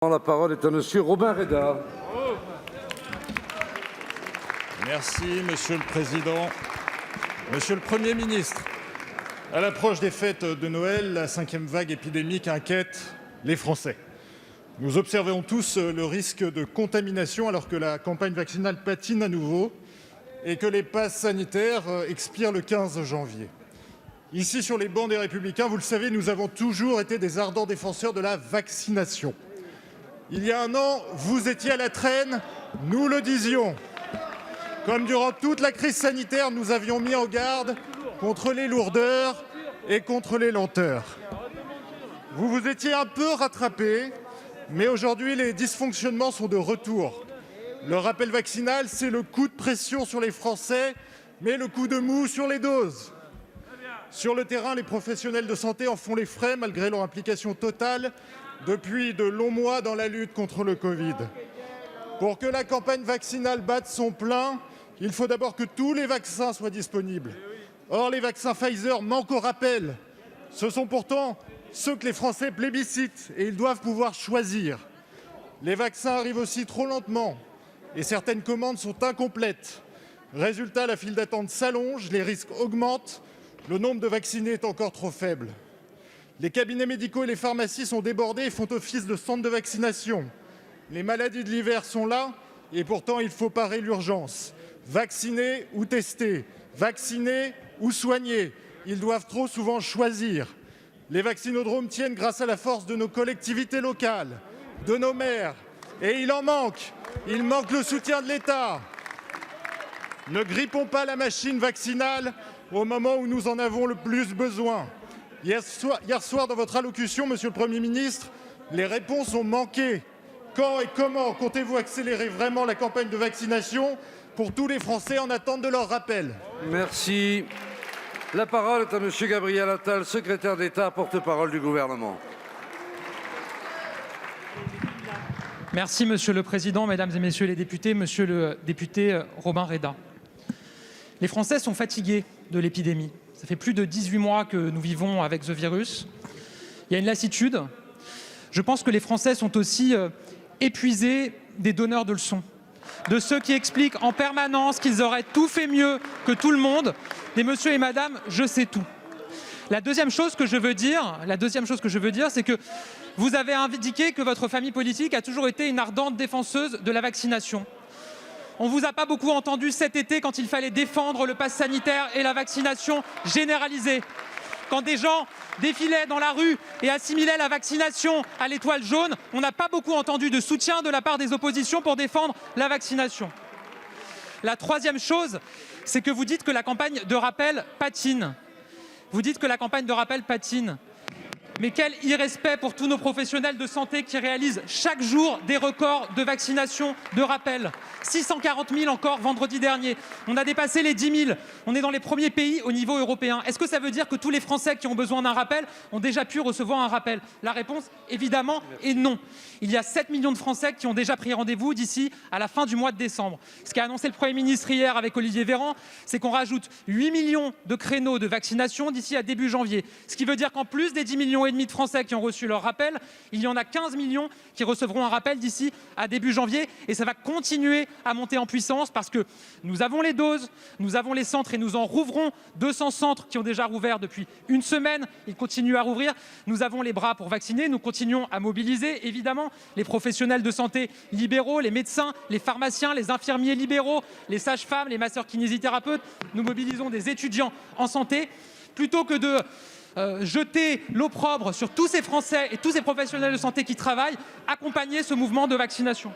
La parole est à Monsieur Robin Reda. Merci, Monsieur le Président. Monsieur le Premier ministre, à l'approche des fêtes de Noël, la 5e vague épidémique inquiète les Français. Nous observons tous le risque de contamination alors que la campagne vaccinale patine à nouveau et que les passes sanitaires expirent le 15 janvier. Ici, sur les bancs des Républicains, vous le savez, nous avons toujours été des ardents défenseurs de la vaccination. Il y a un an, vous étiez à la traîne, nous le disions. Comme durant toute la crise sanitaire, nous avions mis en garde contre les lourdeurs et contre les lenteurs. Vous vous étiez un peu rattrapés, mais aujourd'hui, les dysfonctionnements sont de retour. Le rappel vaccinal, c'est le coup de pression sur les Français, mais le coup de mou sur les doses. Sur le terrain, les professionnels de santé en font les frais malgré leur implication totale depuis de longs mois dans la lutte contre le Covid. Pour que la campagne vaccinale batte son plein, il faut d'abord que tous les vaccins soient disponibles. Or, les vaccins Pfizer manquent au rappel. Ce sont pourtant ceux que les Français plébiscitent et ils doivent pouvoir choisir. Les vaccins arrivent aussi trop lentement et certaines commandes sont incomplètes. Résultat, la file d'attente s'allonge, les risques augmentent, le nombre de vaccinés est encore trop faible. Les cabinets médicaux et les pharmacies sont débordés et font office de centres de vaccination. Les maladies de l'hiver sont là et pourtant il faut parer l'urgence. Vacciner ou tester, vacciner ou soigner, ils doivent trop souvent choisir. Les vaccinodromes tiennent grâce à la force de nos collectivités locales, de nos maires, et il manque le soutien de l'État. Ne grippons pas la machine vaccinale au moment où nous en avons le plus besoin. Hier soir, dans votre allocution, Monsieur le Premier ministre, les réponses ont manqué. Quand et comment comptez-vous accélérer vraiment la campagne de vaccination pour tous les Français en attente de leur rappel? Merci. La parole est à Monsieur Gabriel Attal, secrétaire d'État, porte-parole du gouvernement. Merci Monsieur le Président, Mesdames et Messieurs les députés, Monsieur le député Robin Reda. Les Français sont fatigués de l'épidémie. Ça fait plus de 18 mois que nous vivons avec ce virus. Il y a une lassitude. Je pense que les Français sont aussi épuisés des donneurs de leçons, de ceux qui expliquent en permanence qu'ils auraient tout fait mieux que tout le monde, des monsieur et madame je sais tout. La deuxième chose que je veux dire, c'est que vous avez indiqué que votre famille politique a toujours été une ardente défenseuse de la vaccination. On ne vous a pas beaucoup entendu cet été quand il fallait défendre le pass sanitaire et la vaccination généralisée. Quand des gens défilaient dans la rue et assimilaient la vaccination à l'étoile jaune, on n'a pas beaucoup entendu de soutien de la part des oppositions pour défendre la vaccination. La troisième chose, c'est que vous dites que la campagne de rappel patine. Mais quel irrespect pour tous nos professionnels de santé qui réalisent chaque jour des records de vaccination, de rappel. 640 000 encore vendredi dernier. On a dépassé les 10 000. On est dans les premiers pays au niveau européen. Est-ce que ça veut dire que tous les Français qui ont besoin d'un rappel ont déjà pu recevoir un rappel? La réponse, évidemment, est non. Il y a 7 millions de Français qui ont déjà pris rendez-vous d'ici à la fin du mois de décembre. Ce qu'a annoncé le Premier ministre hier avec Olivier Véran, c'est qu'on rajoute 8 millions de créneaux de vaccination d'ici à début janvier. Ce qui veut dire qu'en plus des 10 millions et demi de Français qui ont reçu leur rappel, il y en a 15 millions qui recevront un rappel d'ici à début janvier et ça va continuer à monter en puissance parce que nous avons les doses, nous avons les centres et nous en rouvrons 200 centres qui ont déjà rouvert depuis une semaine, ils continuent à rouvrir. Nous avons les bras pour vacciner, nous continuons à mobiliser évidemment les professionnels de santé libéraux, les médecins, les pharmaciens, les infirmiers libéraux, les sages-femmes, les masseurs-kinésithérapeutes. Nous mobilisons des étudiants en santé plutôt que de jeter l'opprobre sur tous ces Français et tous ces professionnels de santé qui travaillent, accompagner ce mouvement de vaccination.